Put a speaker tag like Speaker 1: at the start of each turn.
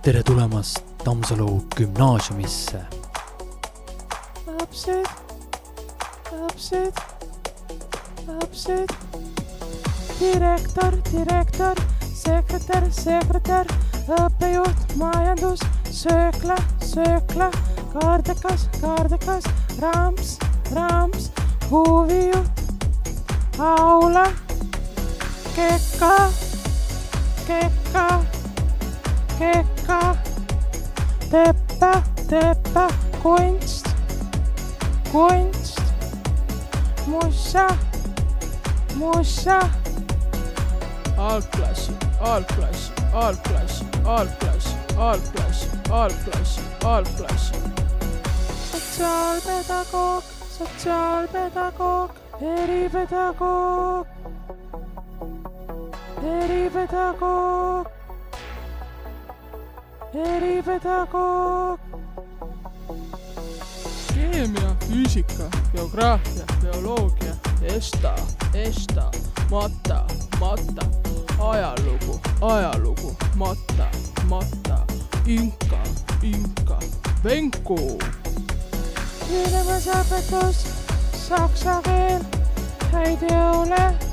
Speaker 1: Tere tulemast Tammsalu gümnaasiumisse.
Speaker 2: Lapsed. Direktor, sekretär, õppejuht, majandus, söökla, kaardekas, rams, huvijuht, aula, kekka, teppa, kunst, mussa,
Speaker 3: algklassi,
Speaker 2: sotsiaalpedagoog, eripedagoog,
Speaker 3: keemia, füüsika, geograafia, bioloogia, esta, mata, ajalugu, mata, inka, venku.
Speaker 2: viilemasõpetus, saksa keel, häid jõule.